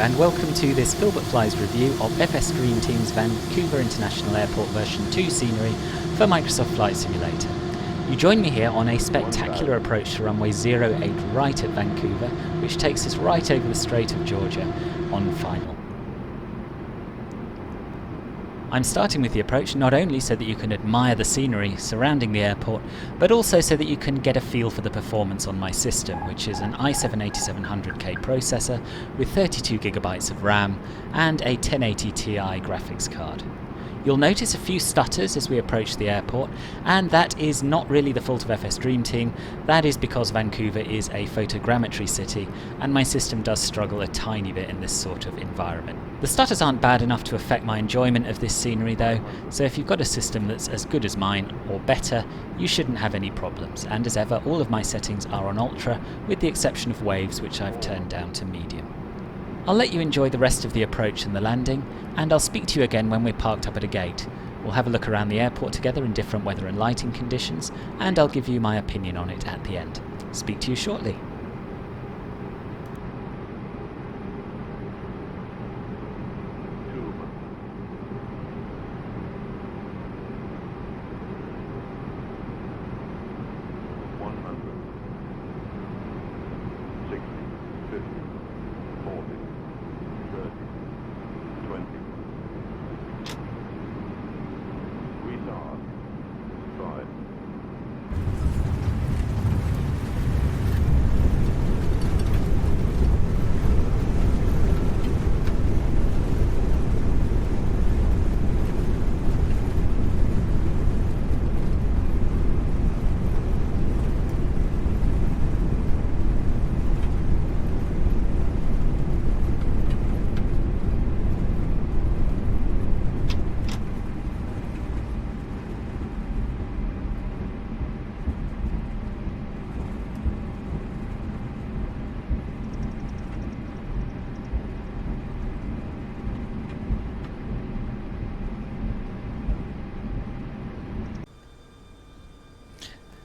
and welcome to this Philbert Flies review of FSDreamTeam's Vancouver International Airport version 2 scenery for Microsoft Flight Simulator. You join me here on a spectacular approach to runway 08 right at Vancouver, which takes us right over the Strait of Georgia on final. I'm starting with the approach not only so that you can admire the scenery surrounding the airport, but also so that you can get a feel for the performance on my system, which is an i7-8700K processor with 32GB of RAM and a 1080 Ti graphics card. You'll notice a few stutters as we approach the airport, and that is not really the fault of FSDreamTeam. That is because Vancouver is a photogrammetry city, and my system does struggle a tiny bit in this sort of environment. The stutters aren't bad enough to affect my enjoyment of this scenery though, so if you've got a system that's as good as mine, or better, you shouldn't have any problems. And as ever, all of my settings are on Ultra, with the exception of Waves, which I've turned down to Medium. I'll let you enjoy the rest of the approach and the landing, and I'll speak to you again when we're parked up at a gate. We'll have a look around the airport together in different weather and lighting conditions, and I'll give you my opinion on it at the end. Speak to you shortly.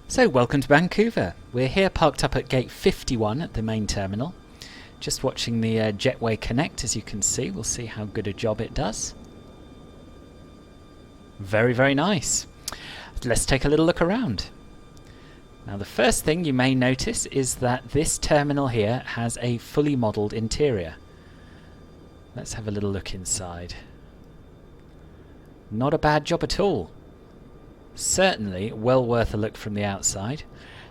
So welcome to Vancouver. We're here parked up at gate 51 at the main terminal. Just watching the jetway connect, as you can see. We'll see how good a job it does. Very, very nice. Let's take a little look around. Now the first thing you may notice is that this terminal here has a fully modelled interior. Let's have a little look inside. Not a bad job at all. Certainly well worth a look from the outside,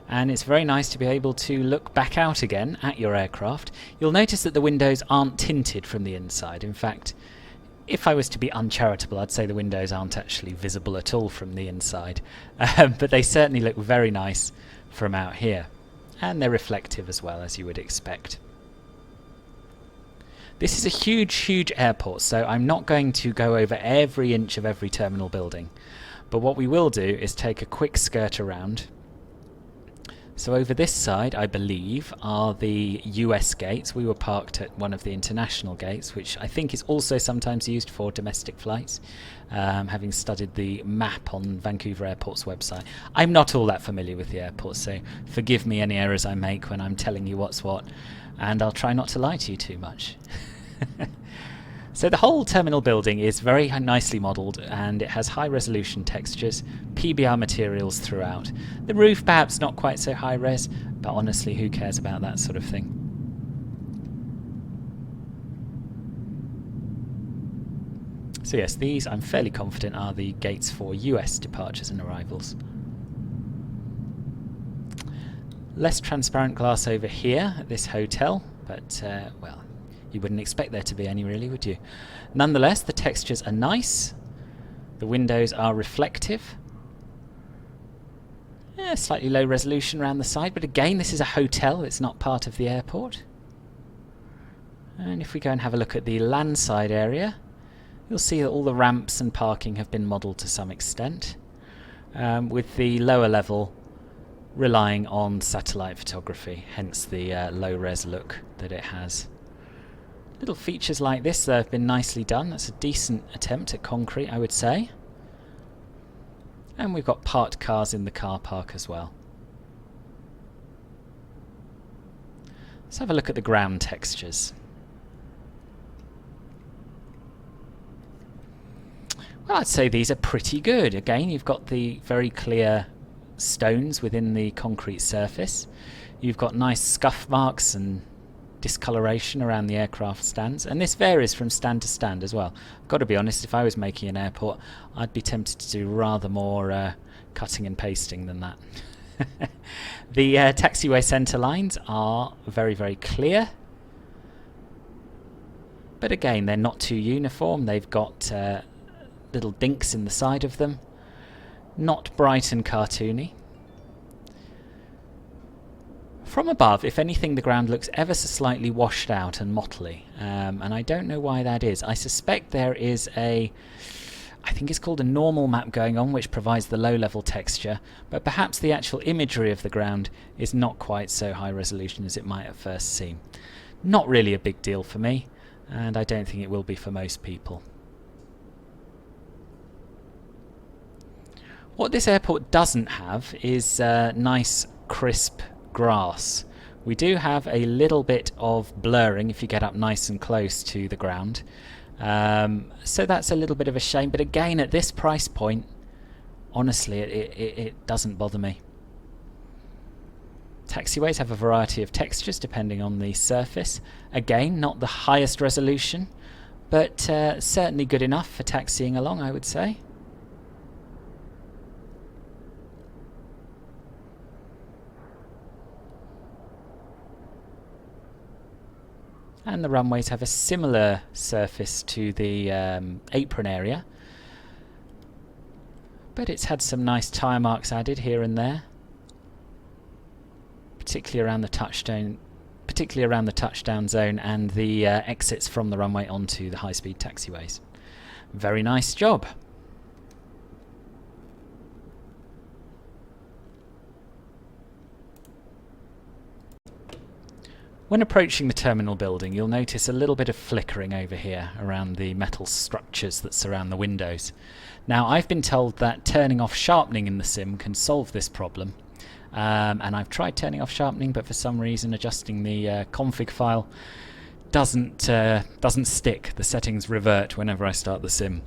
and it's very nice to be able to look back out again at your aircraft. You'll notice that the windows aren't tinted from the inside. In fact, if I was to be uncharitable, I'd say the windows aren't actually visible at all from the inside, but they certainly look very nice from out here, and they're reflective as well, as you would expect. This is a huge airport, so I'm not going to go over every inch of every terminal building. But what we will do is take a quick skirt around. So over this side, I believe, are the US gates. We were parked at one of the international gates, which I think is also sometimes used for domestic flights, having studied the map on Vancouver Airport's website. I'm not all that familiar with the airport, so forgive me any errors I make when I'm telling you what's what, and I'll try not to lie to you too much. So the whole terminal building is very nicely modelled, and it has high resolution textures, PBR materials throughout. The roof perhaps not quite so high res, but honestly who cares about that sort of thing. So yes, these I'm fairly confident are the gates for US departures and arrivals. Less transparent glass over here at this hotel, but well, you wouldn't expect there to be any, really, would you? Nonetheless, the textures are nice. The windows are reflective. Slightly low resolution around the side, but again, this is a hotel. It's not part of the airport. And if we go and have a look at the landside area, you'll see that all the ramps and parking have been modelled to some extent, with the lower level relying on satellite photography, hence the low-res look that it has. Little features like this have been nicely done. That's a decent attempt at concrete, I would say. And we've got parked cars in the car park as well. Let's have a look at the ground textures. I'd say these are pretty good. Again, you've got the very clear stones within the concrete surface. You've got nice scuff marks and discoloration around the aircraft stands, and this varies from stand to stand as well. I've got to be honest, if I was making an airport, I'd be tempted to do rather more cutting and pasting than that. The taxiway centre lines are very, very clear, but again, they're not too uniform. They've got little dinks in the side of them, not bright and cartoony. From above, if anything, the ground looks ever so slightly washed out and mottly, and I don't know why that is. I suspect there is I think it's called a normal map going on, which provides the low-level texture, but perhaps the actual imagery of the ground is not quite so high resolution as it might at first seem. Not really a big deal for me, and I don't think it will be for most people. What this airport doesn't have is nice, crisp grass. We do have a little bit of blurring if you get up nice and close to the ground. So that's a little bit of a shame, but again, at this price point, honestly, it doesn't bother me. Taxiways have a variety of textures depending on the surface. Again, not the highest resolution, but certainly good enough for taxiing along, I would say. And the runways have a similar surface to the apron area, but it's had some nice tyre marks added here and there, particularly around the touchdown zone and the exits from the runway onto the high-speed taxiways. Very nice job. When approaching the terminal building, you'll notice a little bit of flickering over here around the metal structures that surround the windows. Now, I've been told that turning off sharpening in the sim can solve this problem, and I've tried turning off sharpening, but for some reason adjusting the config file doesn't stick. The settings revert whenever I start the sim.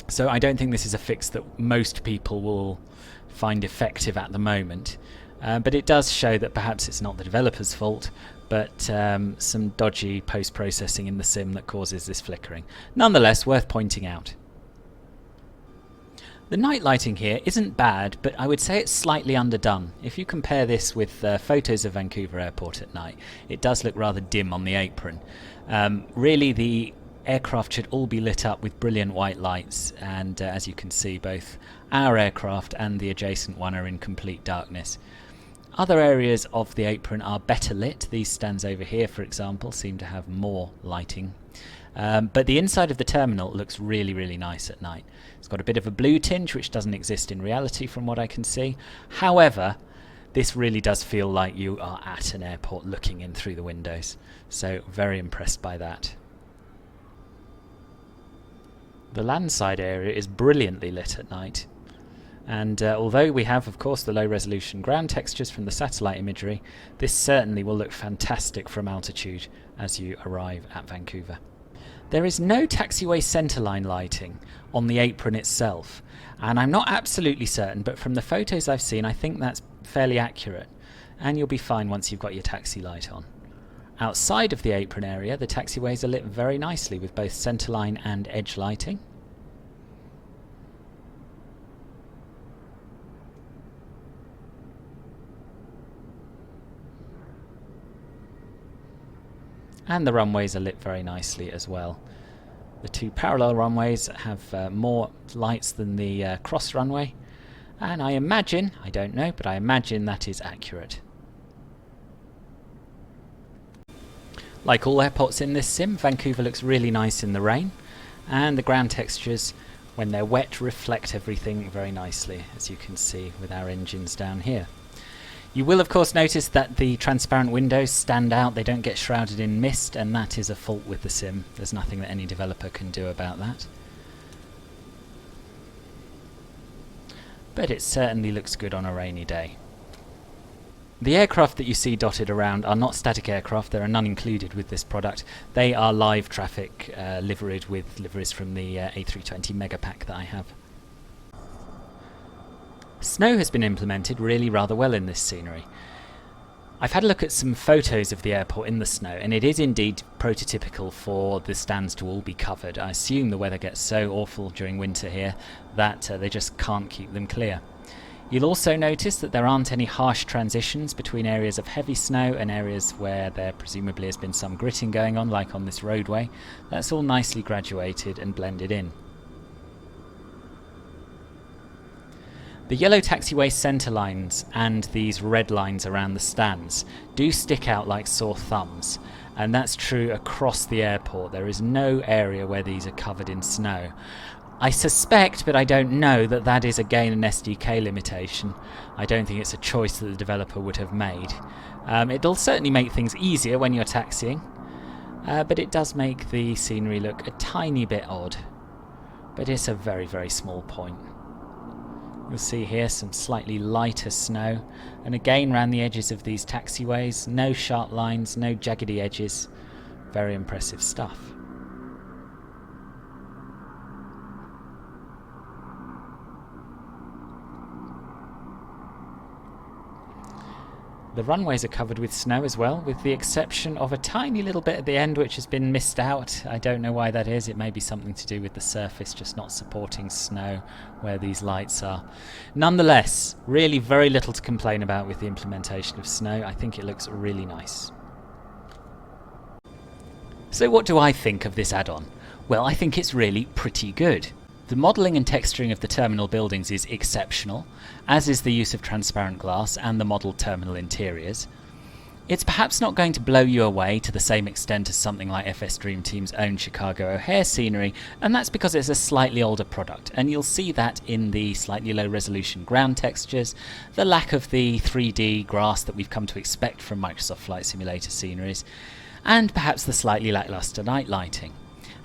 So I don't think this is a fix that most people will find effective at the moment. But it does show that perhaps it's not the developer's fault, but some dodgy post-processing in the sim that causes this flickering. Nonetheless, worth pointing out. The night lighting here isn't bad, but I would say it's slightly underdone. If you compare this with photos of Vancouver Airport at night, it does look rather dim on the apron. Really, the aircraft should all be lit up with brilliant white lights, and as you can see, both our aircraft and the adjacent one are in complete darkness. Other areas of the apron are better lit. These stands over here, for example, seem to have more lighting. But the inside of the terminal looks really, really nice at night. It's got a bit of a blue tinge, which doesn't exist in reality from what I can see. However, this really does feel like you are at an airport looking in through the windows. So very impressed by that. The landside area is brilliantly lit at night. And although we have, of course, the low-resolution ground textures from the satellite imagery, this certainly will look fantastic from altitude as you arrive at Vancouver. There is no taxiway centerline lighting on the apron itself, and I'm not absolutely certain, but from the photos I've seen, I think that's fairly accurate, and you'll be fine once you've got your taxi light on. Outside of the apron area, the taxiways are lit very nicely with both centerline and edge lighting. And the runways are lit very nicely as well. The two parallel runways have more lights than the cross runway, and I imagine, I don't know, but I imagine that is accurate. Like all airports in this sim, Vancouver looks really nice in the rain, and the ground textures, when they're wet, reflect everything very nicely, as you can see with our engines down here. You will of course notice that the transparent windows stand out, they don't get shrouded in mist, and that is a fault with the sim. There's nothing that any developer can do about that. But it certainly looks good on a rainy day. The aircraft that you see dotted around are not static aircraft. There are none included with this product. They are live traffic liveried with liveries from the A320 Megapack that I have. Snow has been implemented really rather well in this scenery. I've had a look at some photos of the airport in the snow, and it is indeed prototypical for the stands to all be covered. I assume the weather gets so awful during winter here that they just can't keep them clear. You'll also notice that there aren't any harsh transitions between areas of heavy snow and areas where there presumably has been some gritting going on, like on this roadway. That's all nicely graduated and blended in. The yellow taxiway centre lines and these red lines around the stands do stick out like sore thumbs, and that's true across the airport. There is no area where these are covered in snow. I suspect, but I don't know, that that is again an SDK limitation. I don't think it's a choice that the developer would have made. It'll certainly make things easier when you're taxiing, but it does make the scenery look a tiny bit odd. But it's a very, very small point. You'll see here some slightly lighter snow, and again round the edges of these taxiways, no sharp lines, no jaggedy edges. Very impressive stuff. The runways are covered with snow as well, with the exception of a tiny little bit at the end which has been missed out. I don't know why that is. It may be something to do with the surface just not supporting snow where these lights are. Nonetheless, really very little to complain about with the implementation of snow. I think it looks really nice. So what do I think of this add-on? Well, I think it's really pretty good. The modelling and texturing of the terminal buildings is exceptional, as is the use of transparent glass and the modelled terminal interiors. It's perhaps not going to blow you away to the same extent as something like FSDreamTeam's own Chicago O'Hare scenery, and that's because it's a slightly older product, and you'll see that in the slightly low resolution ground textures, the lack of the 3D grass that we've come to expect from Microsoft Flight Simulator sceneries, and perhaps the slightly lacklustre night lighting.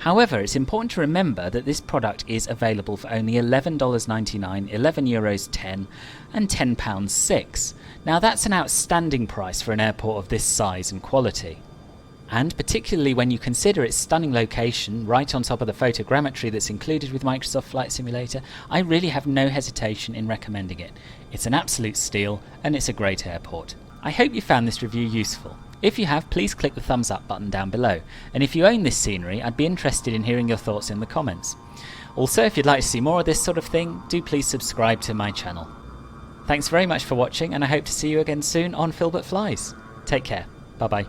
However, it's important to remember that this product is available for only $11.99, €11.10 and £10.06. Now that's an outstanding price for an airport of this size and quality. And particularly when you consider its stunning location right on top of the photogrammetry that's included with Microsoft Flight Simulator, I really have no hesitation in recommending it. It's an absolute steal and it's a great airport. I hope you found this review useful. If you have, please click the thumbs up button down below, and if you own this scenery, I'd be interested in hearing your thoughts in the comments. Also, if you'd like to see more of this sort of thing, do please subscribe to my channel. Thanks very much for watching, and I hope to see you again soon on Filbert Flies. Take care. Bye bye.